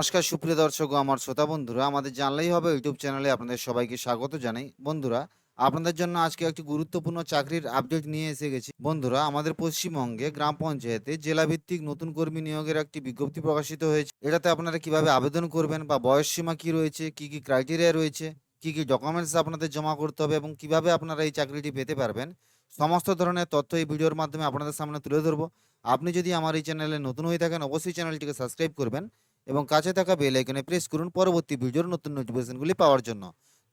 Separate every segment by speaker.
Speaker 1: নমস্কার সুপ্রিয় দর্শক ও আমার শ্রোতা বন্ধুরা, আমাদের জানলেই হবে ইউটিউব চ্যানেলে আপনাদের সবাইকে স্বাগত জানাই। বন্ধুরা, আপনাদের জন্য আজকে একটি গুরুত্বপূর্ণ চাকরির আপডেট নিয়ে এসে গেছি। বন্ধুরা, আমাদের পশ্চিমবঙ্গে গ্রাম পঞ্চায়েতে জেলাভিত্তিক নতুন কর্মী নিয়োগের একটি বিজ্ঞপ্তি প্রকাশিত হয়েছে। এটাতে আপনারা কিভাবে আবেদন করবেন বা বয়স সীমা কি রয়েছে, কি কি ক্রাইটেরিয়া রয়েছে, কি কি ডকুমেন্টস আপনাদের জমা করতে হবে এবং কিভাবে আপনারা এই চাকরিটি পেতে পারবেন, সমস্ত ধরনের তথ্য এই ভিডিওর মাধ্যমে আপনাদের সামনে তুলে ধরবো। আপনি যদি আমার এই চ্যানেলে নতুন হয়ে থাকেন, অবশ্যই চ্যানেলটিকে সাবস্ক্রাইব করবেন এবং কাছে থাকা বেল আইকনে প্রেস করুন পরবর্তী ভিডিওর নতুন নোটিফিকেশনগুলি পাওয়ার জন্য।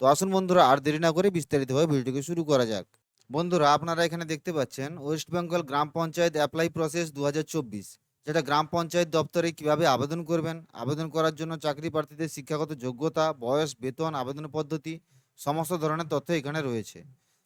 Speaker 1: তো আসুন বন্ধুরা, আর দেরি না করে বিস্তারিতভাবে ভিডিওটিকে শুরু করা যাক। বন্ধুরা, আপনারা এখানে দেখতে পাচ্ছেন ওয়েস্ট বেঙ্গল গ্রাম পঞ্চায়েত অ্যাপ্লাই প্রসেস 2024, যেটা গ্রাম পঞ্চায়েত দপ্তরে কিভাবে আবেদন করবেন, আবেদন করার জন্য চাকরি প্রার্থীদের শিক্ষাগত যোগ্যতা, বয়স, বেতন, আবেদন পদ্ধতি, সমস্ত ধরনের তথ্য এখানে রয়েছে।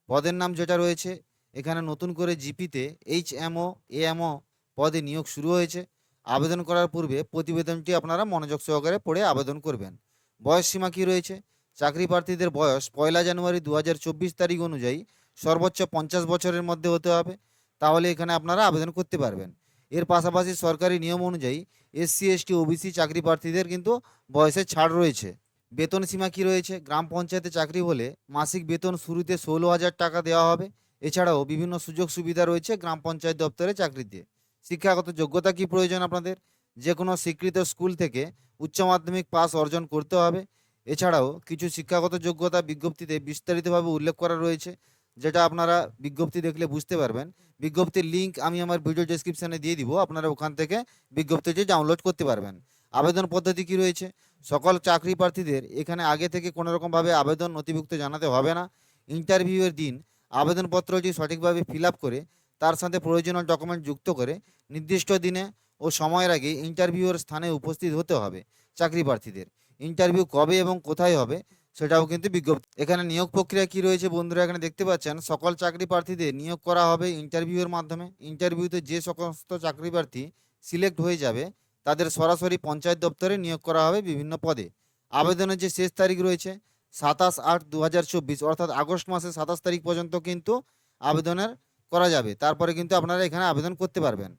Speaker 1: পদের নাম যেটা রয়েছে, এখানে নতুন করে জিপিতে HMO AMO পদে নিয়োগ শুরু হয়েছে। আবেদন করার পূর্বে প্রতিবেদনটি আপনারা মনোযোগ সহকারে পড়ে আবেদন করবেন। বয়স সীমা কী রয়েছে? চাকরি প্রার্থীদের বয়স 1 জানুয়ারি 2024 তারিখ অনুযায়ী সর্বোচ্চ 50 বছরের মধ্যে হতে হবে, তাহলে এখানে আপনারা আবেদন করতে পারবেন। এর পাশাপাশি সরকারি নিয়ম অনুযায়ী SC ST OBC চাকরি প্রার্থীদের কিন্তু বয়সে ছাড় রয়েছে। বেতন সীমা কী রয়েছে? গ্রাম পঞ্চায়েতে চাকরি হলে মাসিক বেতন শুরুতে 16,000 টাকা দেওয়া হবে। এছাড়াও বিভিন্ন সুযোগ সুবিধা রয়েছে গ্রাম পঞ্চায়েত দপ্তরে চাকরিতে। শিক্ষাগত যোগ্যতা কি প্রয়োজন আপনাদের? যে কোনো স্বীকৃত স্কুল থেকে উচ্চ মাধ্যমিক পাস অর্জন করতে হবে। এছাড়াও কিছু শিক্ষাগত যোগ্যতা বিজ্ঞপ্তিতে বিস্তারিতভাবে উল্লেখ করা রয়েছে, যেটা আপনারা বিজ্ঞপ্তি দেখলে বুঝতে পারবেন। বিজ্ঞপ্তির লিঙ্ক আমি আমার ভিডিও ডেসক্রিপশানে দিয়ে দিব, আপনারা ওখান থেকে বিজ্ঞপ্তিটি ডাউনলোড করতে পারবেন। আবেদন পদ্ধতি কি রয়েছে? সকল চাকরি প্রার্থীদের এখানে আগে থেকে কোনোরকমভাবে আবেদন নথিভুক্ত জানাতে হবে না। ইন্টারভিউয়ের দিন আবেদনপত্রটি সঠিকভাবে ফিল আপ করে তার সাথে প্রয়োজনীয় ডকুমেন্ট যুক্ত করে নির্দিষ্ট দিনে ও সময়ের আগে ইন্টারভিউয়ের স্থানে উপস্থিত হতে হবে চাকরি প্রার্থীদের। ইন্টারভিউ কবে এবং কোথায় হবে সেটাও কিন্তু বিজ্ঞপ্তি। এখানে নিয়োগ প্রক্রিয়া কি রয়েছে বন্ধুরা, এখানে দেখতে পাচ্ছেন সকল চাকরি প্রার্থীদের নিয়োগ করা হবে ইন্টারভিউয়ের মাধ্যমে। ইন্টারভিউতে যে সমস্ত চাকরি প্রার্থী সিলেক্ট হয়ে যাবে তাদের সরাসরি পঞ্চায়েত দপ্তরে নিয়োগ করা হবে বিভিন্ন পদে। আবেদনের যে শেষ তারিখ রয়েছে 27/8/2024, অর্থাৎ আগস্ট মাসের 27 তারিখ পর্যন্ত কিন্তু আবেদনের করা যাবে। তারপরে কিন্তু আপনারা এখানে আবেদন করতে পারবেন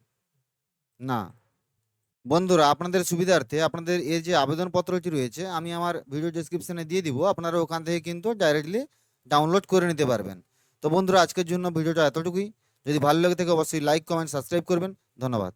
Speaker 1: না। বন্ধুরা, আপনাদের সুবিধার্থে আপনাদের এর যে আবেদনপত্রটি রয়েছে আমি আমার ভিডিও ডেসক্রিপশনে দিয়ে দিব, আপনারা ওখান থেকে কিন্তু ডাইরেক্টলি ডাউনলোড করে নিতে পারবেন। তো বন্ধুরা, আজকের জন্য ভিডিওটা এতটুকুই। যদি ভালো লেগে থাকে অবশ্যই লাইক, কমেন্ট, সাবস্ক্রাইব করবেন। ধন্যবাদ।